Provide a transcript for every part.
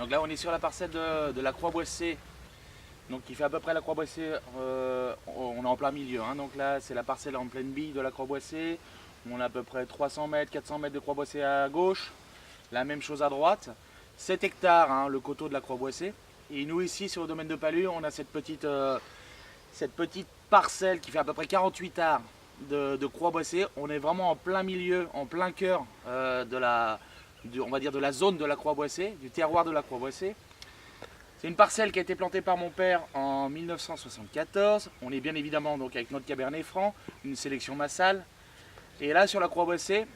Donc là on est sur la parcelle de la Croix-Boissée, donc qui fait à peu près la Croix-Boissée, on est en plein milieu, hein. Donc là c'est la parcelle en pleine bille de la Croix-Boissée, on a à peu près 300 mètres, 400 mètres de Croix-Boissée à gauche, la même chose à droite, 7 hectares hein, le coteau de la Croix-Boissée, et nous ici sur le domaine de Palu on a cette petite parcelle qui fait à peu près 48 arts de Croix-Boissée. On est vraiment en plein milieu, en plein cœur on va dire de la zone de la Croix-Boissée, du terroir de la Croix-Boissée. C'est une parcelle qui a été plantée par mon père en 1974. On est bien évidemment donc avec notre Cabernet Franc, une sélection massale. Et là sur la Croix-Boissée,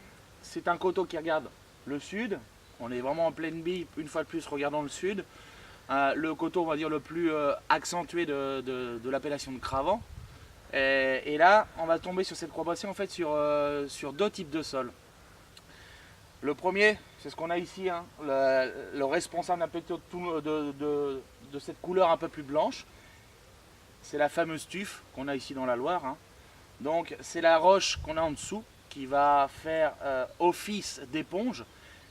c'est un coteau qui regarde le sud. On est vraiment en pleine bille, une fois de plus regardons le sud. Le coteau, on va dire, le plus accentué de l'appellation de Cravant. Et là, on va tomber sur cette Croix-Boissée en fait sur deux types de sols. Le premier, c'est ce qu'on a ici, hein, le responsable un peu de cette couleur un peu plus blanche. C'est la fameuse tuffe qu'on a ici dans la Loire, hein. Donc c'est la roche qu'on a en dessous qui va faire office d'éponge.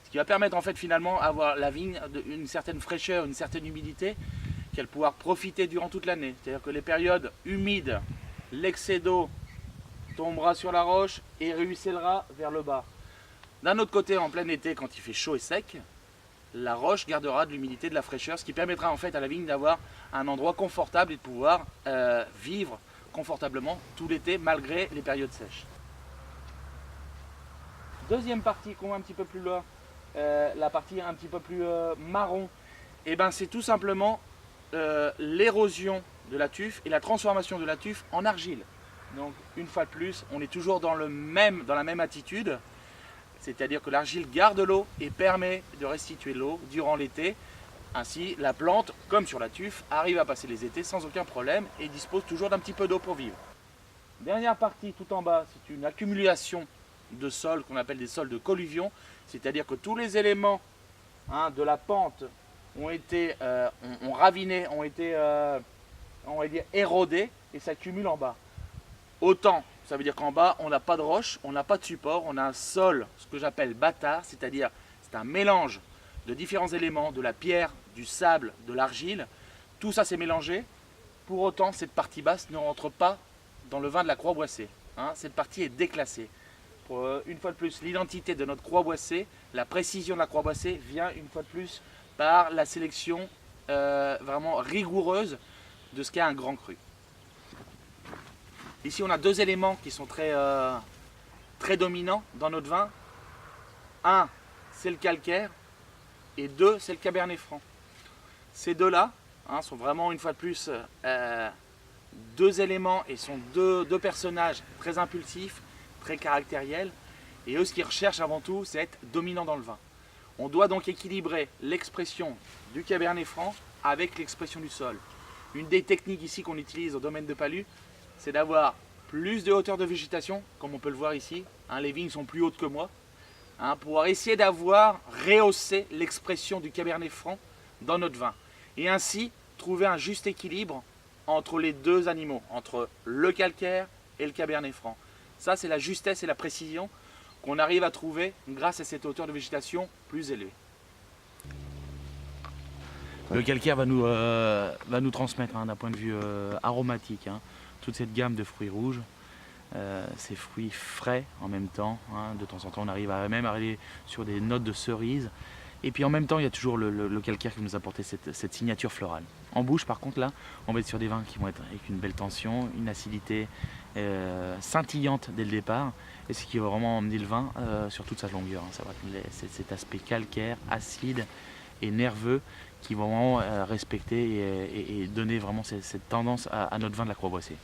Ce qui va permettre en fait finalement avoir la vigne une certaine fraîcheur, une certaine humidité qu'elle pourra profiter durant toute l'année. C'est-à-dire que les périodes humides, l'excès d'eau tombera sur la roche et ruissellera vers le bas. D'un autre côté, en plein été, quand il fait chaud et sec, la roche gardera de l'humidité, de la fraîcheur, ce qui permettra en fait à la vigne d'avoir un endroit confortable et de pouvoir vivre confortablement tout l'été malgré les périodes sèches. Deuxième partie qu'on voit un petit peu plus loin, la partie un petit peu plus marron, et ben c'est tout simplement l'érosion de la tuffe et la transformation de la tuffe en argile. Donc une fois de plus, on est toujours dans la même attitude, c'est-à-dire que l'argile garde l'eau et permet de restituer l'eau durant l'été. Ainsi, la plante, comme sur la tuffe, arrive à passer les étés sans aucun problème et dispose toujours d'un petit peu d'eau pour vivre. Dernière partie tout en bas, c'est une accumulation de sols qu'on appelle des sols de colluvion, c'est-à-dire que tous les éléments hein, de la pente ont été ravinés, ont été on va dire, érodés et s'accumulent en bas. Autant, ça veut dire qu'en bas, on n'a pas de roche, on n'a pas de support, on a un sol, ce que j'appelle bâtard, c'est-à-dire c'est un mélange de différents éléments, de la pierre, du sable, de l'argile. Tout ça s'est mélangé. Pour autant, cette partie basse ne rentre pas dans le vin de la Croix-Boissée. Hein, cette partie est déclassée. Pour, une fois de plus, l'identité de notre Croix-Boissée, la précision de la Croix-Boissée vient une fois de plus par la sélection vraiment rigoureuse de ce qu'est un grand cru. Ici, on a deux éléments qui sont très dominants dans notre vin. Un, c'est le calcaire, et deux, c'est le Cabernet Franc. Ces deux-là hein, sont vraiment, une fois de plus, deux éléments et sont deux personnages très impulsifs, très caractériels. Et eux, ce qu'ils recherchent avant tout, c'est être dominant dans le vin. On doit donc équilibrer l'expression du Cabernet Franc avec l'expression du sol. Une des techniques ici qu'on utilise au domaine de Palu, c'est d'avoir plus de hauteur de végétation, comme on peut le voir ici. Hein, les vignes sont plus hautes que moi. Hein, pour pouvoir essayer d'avoir rehaussé l'expression du Cabernet Franc dans notre vin. Et ainsi, trouver un juste équilibre entre les deux animaux, entre le calcaire et le Cabernet Franc. Ça, c'est la justesse et la précision qu'on arrive à trouver grâce à cette hauteur de végétation plus élevée. Le calcaire va nous transmettre hein, d'un point de vue aromatique hein, toute cette gamme de fruits rouges, ces fruits frais en même temps. Hein, de temps en temps, on arrive à même arriver sur des notes de cerise. Et puis en même temps, il y a toujours le calcaire qui nous apporte cette signature florale. En bouche, par contre, là, on va être sur des vins qui vont être avec une belle tension, une acidité scintillante dès le départ, et ce qui va vraiment emmener le vin sur toute sa longueur. Hein. Ça va être cet aspect calcaire, acide et nerveux qui vont vraiment respecter et donner vraiment cette tendance à notre vin de la Croix-Boissée.